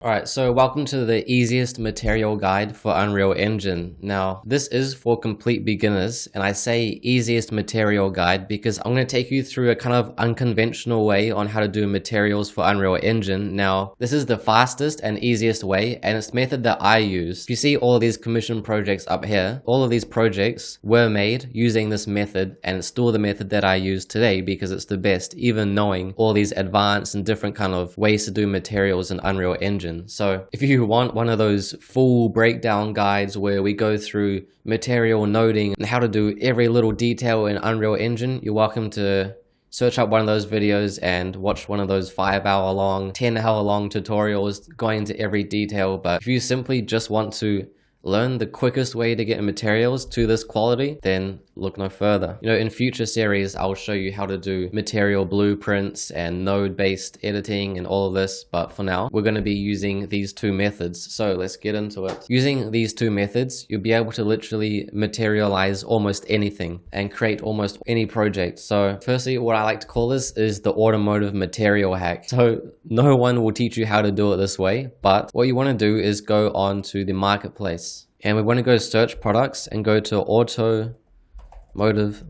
Alright, so welcome to the easiest material guide for Unreal Engine. Now, this is for complete beginners, and I say easiest material guide because I'm going to take you through a kind of unconventional way on how to do materials for Unreal Engine. Now, this is the fastest and easiest way, and it's the method that I use. If you see all of these commission projects up here, all of these projects were made using this method, and it's still the method that I use today because it's the best, even knowing all these advanced and different kind of ways to do materials in Unreal Engine. So if you want one of those full breakdown guides where we go through material noding and how to do every little detail in Unreal Engine, you're welcome to search up one of those videos and watch one of those 5-hour long, 10-hour long tutorials going into every detail. But if you simply just want to learn the quickest way to get materials to this quality, then look no further. In future series, I'll show you how to do material blueprints and node-based editing and all of this, but for now, we're going to be using these two methods. So let's get into it. Using these two methods, you'll be able to literally materialize almost anything and create almost any project. So firstly, what I like to call this is the automotive material hack. So no one will teach you how to do it this way, but what you want to do is go on to the marketplace. And we want to go search products and go to automotive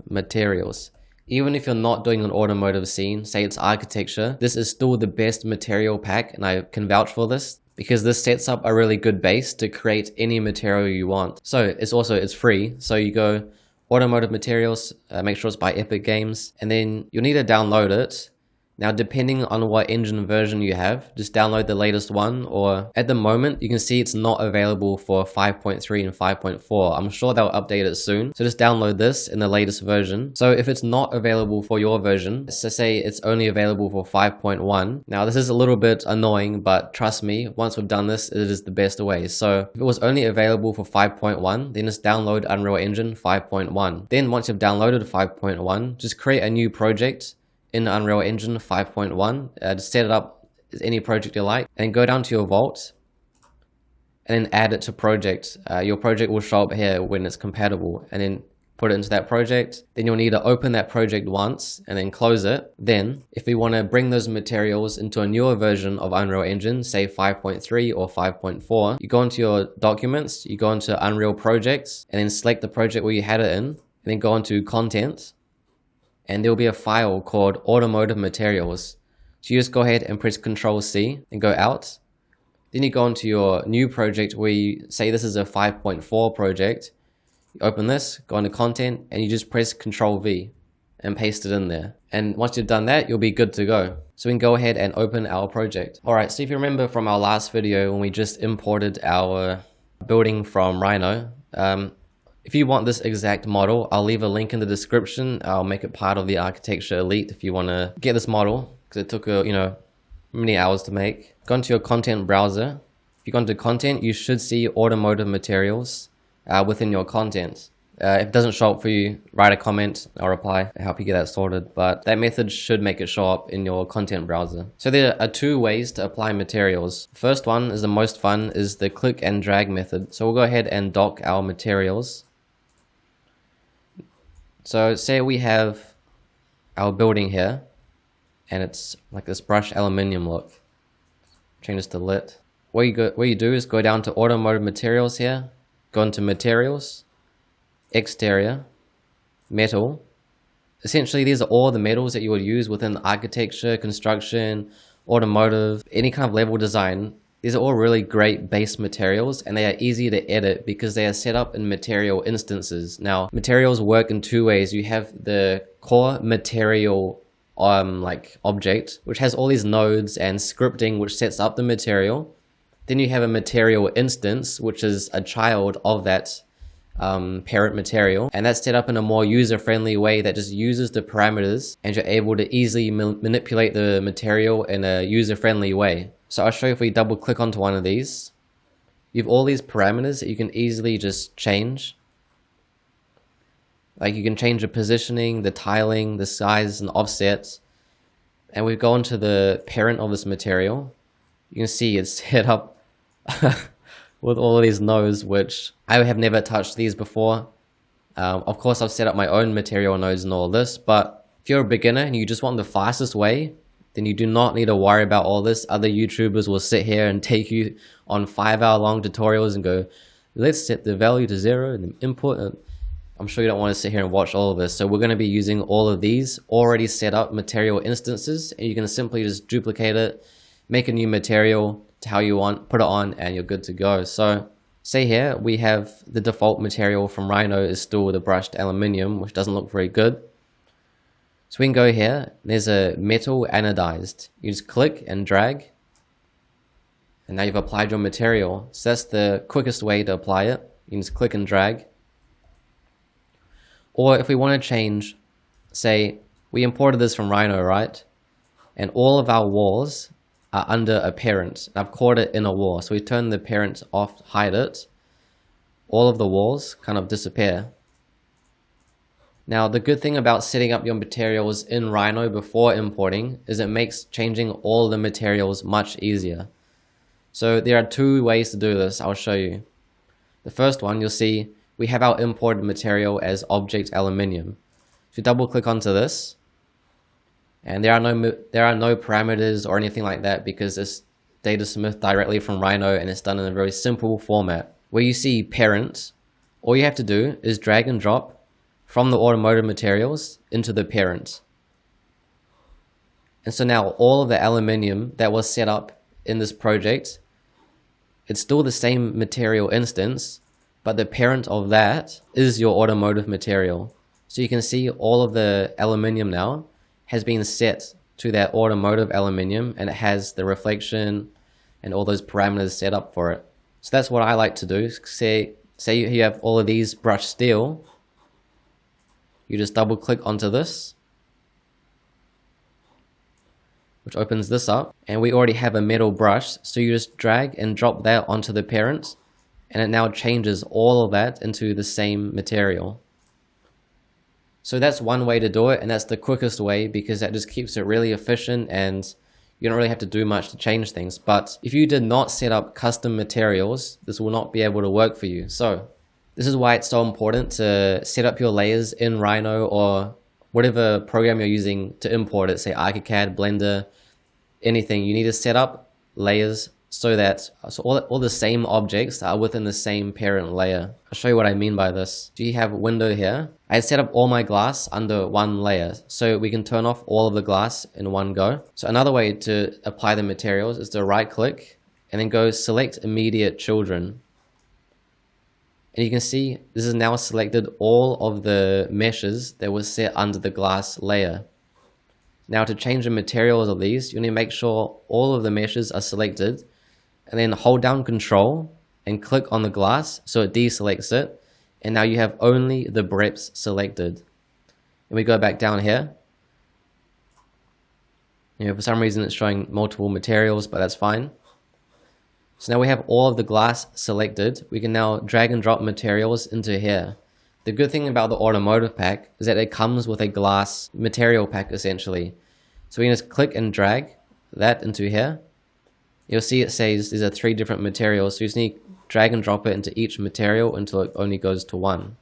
materials. Even if you're not doing an automotive scene, say it's architecture, this is still the best material pack, and I can vouch for this because this sets up a really good base to create any material you want. So it's free. So you go automotive materials, make sure it's by Epic Games, and then you'll need to download it. Now, depending on what engine version you have, just download the latest one, or at the moment, you can see it's not available for 5.3 and 5.4. I'm sure they'll update it soon. So just download this in the latest version. So if it's not available for your version, so say it's only available for 5.1. Now, this is a little bit annoying, but trust me, once we've done this, it is the best way. So if it was only available for 5.1, then just download Unreal Engine 5.1. Then once you've downloaded 5.1, just create a new project in Unreal Engine 5.1, just set it up as any project you like, and go down to your vault and then add it to project. Your project will show up here when it's compatible, and then put it into that project. Then you'll need to open that project once and then close it. Then if we want to bring those materials into a newer version of Unreal Engine, say 5.3 or 5.4, you go into your documents, you go into Unreal projects, and then select the project where you had it in, and then go into content, and there'll be a file called automotive materials. So you just go ahead and press Ctrl C and go out. Then you go into your new project where you say this is a 5.4 project. You open this, go into content, and you just press Ctrl V and paste it in there. And once you've done that, you'll be good to go. So we can go ahead and open our project. Alright, so if you remember from our last video when we just imported our building from Rhino, if you want this exact model, I'll leave a link in the description. I'll make it part of the Architecture Elite if you want to get this model, because it took many hours to make. Go into your content browser. If you go into content, you should see automotive materials within your content. If it doesn't show up for you, write a comment, I'll reply to help you get that sorted. But that method should make it show up in your content browser. So there are two ways to apply materials. First one is the most fun, is the click and drag method. So we'll go ahead and dock our materials. So say we have our building here, and it's like this brushed aluminium look. Change this to lit. What you do is go down to automotive materials here, go into materials, exterior, metal. Essentially, these are all the metals that you would use within architecture, construction, automotive, any kind of level design. These are all really great base materials, and they are easy to edit because they are set up in material instances. Now, materials work in two ways. You have the core material object, which has all these nodes and scripting which sets up the material. Then you have a material instance, which is a child of that parent material, and that's set up in a more user-friendly way that just uses the parameters, and you're able to easily manipulate the material in a user-friendly way. So I'll show you if we double click onto one of these. You have all these parameters that you can easily just change. Like you can change the positioning, the tiling, the size and offsets. And we go into the parent of this material. You can see it's set up with all of these nodes, which I have never touched these before. Of course, I've set up my own material nodes and all this, but if you're a beginner and you just want the fastest way, then you do not need to worry about all this. Other YouTubers will sit here and take you on 5-hour long tutorials and go, let's set the value to 0 and then input. I'm sure you don't want to sit here and watch all of this. So we're going to be using all of these already set up material instances, and you can simply just duplicate it, make a new material to how you want, put it on, and you're good to go. So say here we have the default material from Rhino is still the brushed aluminium, which doesn't look very good. So we can go here, there's a metal anodized. You just click and drag, and now you've applied your material. So that's the quickest way to apply it. You can just click and drag. Or if we want to change, say we imported this from Rhino, right? And all of our walls are under a parent. I've called it inner wall. So we turn the parent off, hide it. All of the walls kind of disappear. Now, the good thing about setting up your materials in Rhino before importing is it makes changing all the materials much easier. So there are 2 ways to do this. I'll show you. The first one, you'll see we have our imported material as object aluminium. If you double click onto this, and there are no parameters or anything like that because it's data smithed directly from Rhino and it's done in a very simple format. Where you see parent, all you have to do is drag and drop from the automotive materials into the parent. And so now all of the aluminium that was set up in this project, it's still the same material instance, but the parent of that is your automotive material. So you can see all of the aluminium now has been set to that automotive aluminium, and it has the reflection and all those parameters set up for it. So that's what I like to do. Say you have all of these brushed steel. You just double click onto this, which opens this up, and we already have a metal brush, so you just drag and drop that onto the parent, and it now changes all of that into the same material. So that's one way to do it, and that's the quickest way because that just keeps it really efficient and you don't really have to do much to change things. But if you did not set up custom materials, this will not be able to work for you. So this is why it's so important to set up your layers in Rhino or whatever program you're using to import it, say ArchiCAD, Blender, anything. You need to set up layers so that all the same objects are within the same parent layer. I'll show you what I mean by this. Do you have a window here? I set up all my glass under one layer, so we can turn off all of the glass in one go. So another way to apply the materials is to right click and then go select immediate children. And you can see this has now selected all of the meshes that were set under the glass layer. Now to change the materials of these, you need to make sure all of the meshes are selected, and then hold down Control and click on the glass so it deselects it, and now you have only the breps selected. And we go back down here. For some reason it's showing multiple materials, but that's fine. So now we have all of the glass selected. We can now drag and drop materials into here. The good thing about the automotive pack is that it comes with a glass material pack essentially. So we can just click and drag that into here. You'll see it says these are 3 different materials, so you just need to drag and drop it into each material until it only goes to 1.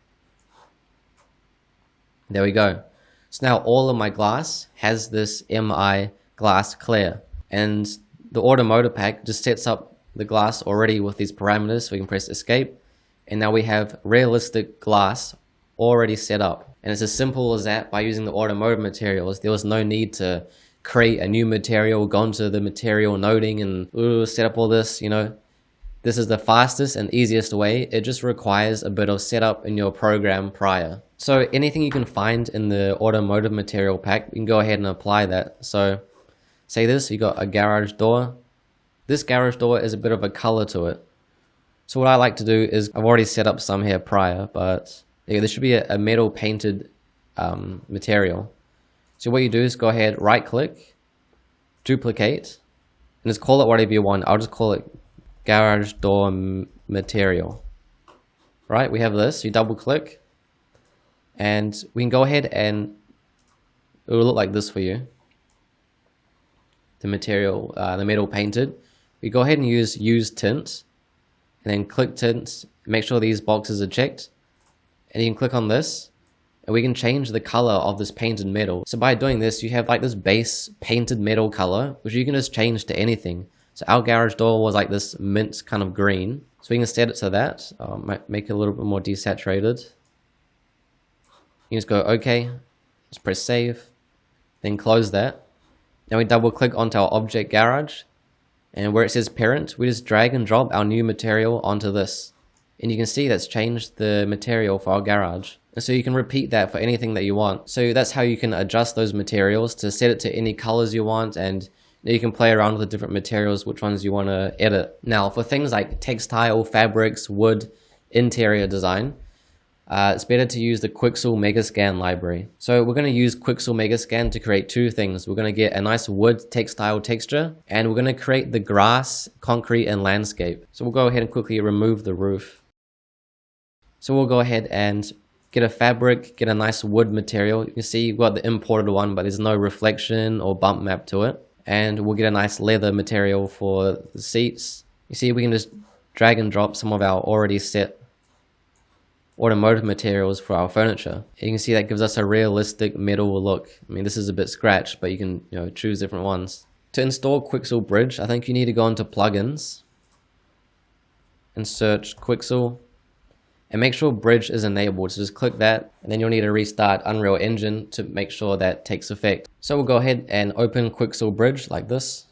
There we go. So now all of my glass has this MI glass clear, and the automotive pack just sets up the glass already with these parameters, so we can press escape, and now we have realistic glass already set up. And it's as simple as that. By using the automotive materials, there was no need to create a new material, go into the material noding and set up all this. This is the fastest and easiest way. It just requires a bit of setup in your program prior. So anything you can find in the automotive material pack, you can go ahead and apply that. So say this, you got a garage door. This garage door is a bit of a color to it. So what I like to do is, I've already set up some here prior, but yeah, there should be a metal painted material. So what you do is go ahead, right click, duplicate, and just call it whatever you want. I'll just call it garage door material. Right, we have this. You double click, and we can go ahead and it will look like this for you. The material, the metal painted. We go ahead and use tint, and then click tint. Make sure these boxes are checked, and you can click on this. and we can change the color of this painted metal. So by doing this, you have like this base painted metal color, which you can just change to anything. So our garage door was like this mint kind of green, so we can set it to that. Might make it a little bit more desaturated. You just go OK, just press save, then close that. Now we double click onto our object garage, and where it says parent, we just drag and drop our new material onto this. And you can see that's changed the material for our garage. And so you can repeat that for anything that you want. So that's how you can adjust those materials to set it to any colors you want, and you can play around with the different materials, which ones you want to edit. Now for things like textile, fabrics, wood, interior design, it's better to use the Quixel Megascan library. So we're going to use Quixel Megascan to create two things. We're going to get a nice wood textile texture, and we're going to create the grass, concrete, and landscape. So we'll go ahead and quickly remove the roof. So we'll go ahead and get a fabric, get a nice wood material. You can see we've got the imported one, but there's no reflection or bump map to it. And we'll get a nice leather material for the seats. You see, we can just drag and drop some of our already set automotive materials for our furniture. You can see that gives us a realistic metal look. I mean, this is a bit scratched, but you can choose different ones. To install Quixel Bridge, I think you need to go into plugins and search Quixel, and make sure Bridge is enabled. So just click that, and then you'll need to restart Unreal Engine to make sure that takes effect. So we'll go ahead and open Quixel Bridge like this.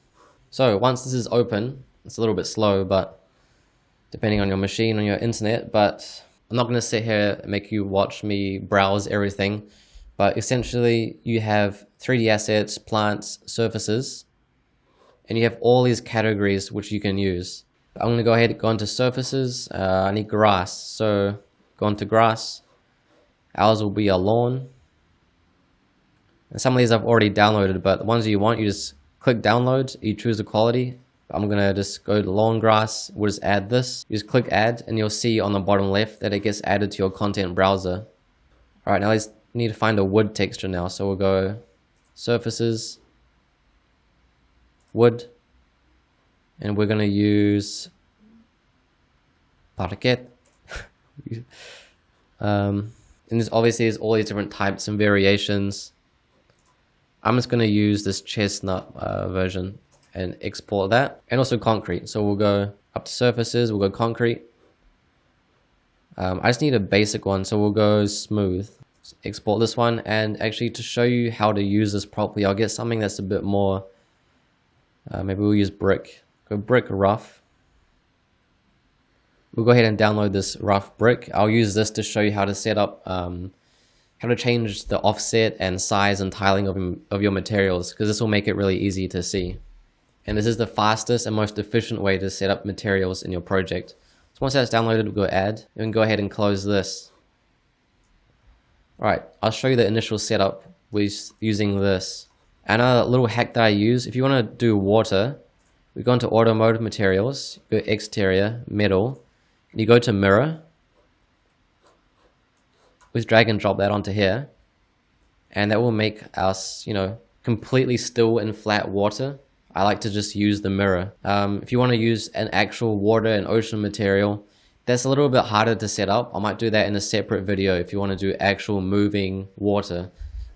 So once this is open, it's a little bit slow, but depending on your machine, on your internet, but I'm not going to sit here and make you watch me browse everything. But essentially you have 3D assets, plants, surfaces, and you have all these categories which you can use. I'm going to go ahead and go into surfaces. I need grass, so go into grass. Ours will be a lawn. And some of these I've already downloaded, but the ones you want, you just click download, you choose the quality. I'm going to just go to lawn grass, we'll just add this. You just click add, and you'll see on the bottom left that it gets added to your content browser. Alright, now we need to find a wood texture now, so we'll go surfaces, wood. And we're going to use parquet. And this obviously is all these different types and variations. I'm just going to use this chestnut version and export that. And also concrete. So we'll go up to surfaces, we'll go concrete. I just need a basic one, so we'll go smooth. Export this one, and actually to show you how to use this properly, I'll get something that's a bit more, maybe we'll use brick. Go brick rough. We'll go ahead and download this rough brick. I'll use this to show you how to set up, how to change the offset and size and tiling of your materials, because this will make it really easy to see. And this is the fastest and most efficient way to set up materials in your project. So once that's downloaded, we'll go add. You can go ahead and close this. Alright, I'll show you the initial setup with using this. And a little hack that I use, if you want to do water, we go into automotive materials, go exterior, metal, and you go to mirror. We just drag and drop that onto here, and that will make us, completely still and flat water. I like to just use the mirror. If you want to use an actual water and ocean material, that's a little bit harder to set up. I might do that in a separate video if you want to do actual moving water,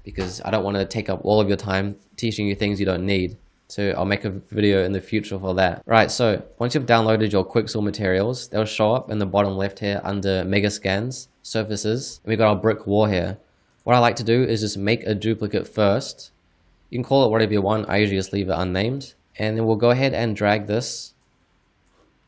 because I don't want to take up all of your time teaching you things you don't need. So I'll make a video in the future for that. Right, so once you've downloaded your Quixel materials, they'll show up in the bottom left here under Megascans, surfaces, and we've got our brick wall here. What I like to do is just make a duplicate first. You can call it whatever you want, I usually just leave it unnamed. And then we'll go ahead and drag this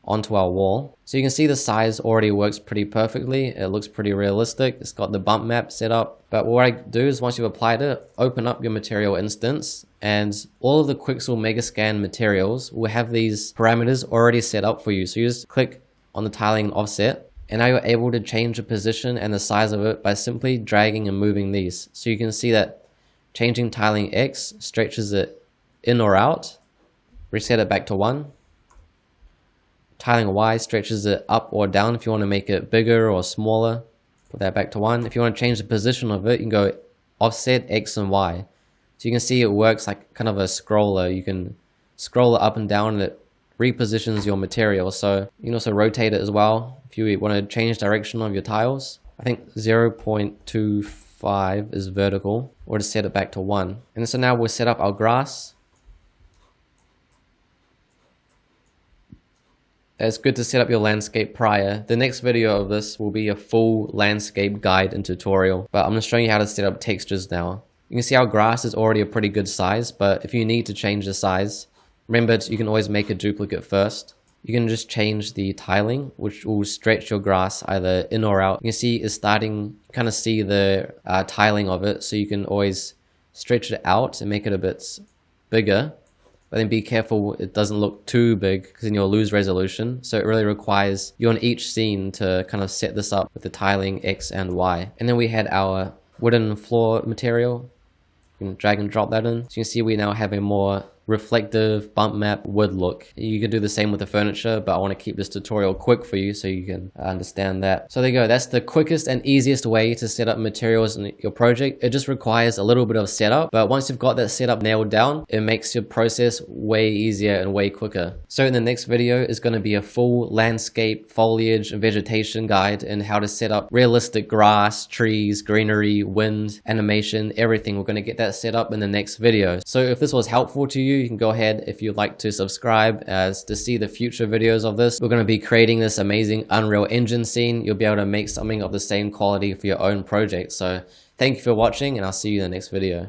onto our wall. So you can see the size already works pretty perfectly. It looks pretty realistic. It's got the bump map set up. But what I do is once you've applied it, open up your material instance, and all of the Quixel Megascan materials will have these parameters already set up for you. So you just click on the tiling and offset, and now you're able to change the position and the size of it by simply dragging and moving these. So you can see that changing tiling X stretches it in or out, reset it back to 1. Tiling Y stretches it up or down if you want to make it bigger or smaller. Put that back to 1. If you want to change the position of it, you can go offset X and Y. So you can see it works like kind of a scroller. You can scroll it up and down, and it repositions your material. So you can also rotate it as well if you want to change direction of your tiles. I think 0.25 5 is vertical, or just set it back to 1. And so now we'll set up our grass. It's good to set up your landscape prior. The next video of this will be a full landscape guide and tutorial, but I'm just showing you how to set up textures now. You can see our grass is already a pretty good size, but if you need to change the size, remember you can always make a duplicate first. You can just change the tiling, which will stretch your grass either in or out. You can see it's starting, kind of see the tiling of it, so you can always stretch it out and make it a bit bigger. But then be careful it doesn't look too big, because then you'll lose resolution. So it really requires you on each scene to kind of set this up with the tiling X and Y. And then we had our wooden floor material. You can drag and drop that in. So you can see we now have a more reflective bump map wood look. You can do the same with the furniture, but I want to keep this tutorial quick for you so you can understand that. So there you go. That's the quickest and easiest way to set up materials in your project. It just requires a little bit of setup, but once you've got that setup nailed down, it makes your process way easier and way quicker. So in the next video is going to be a full landscape, foliage, and vegetation guide and how to set up realistic grass, trees, greenery, wind, animation, everything. We're going to get that set up in the next video. So if this was helpful to you, you can go ahead, if you'd like, to subscribe as to see the future videos of this. We're going to be creating this amazing Unreal Engine scene. You'll be able to make something of the same quality for your own project. So thank you for watching, and I'll see you in the next video.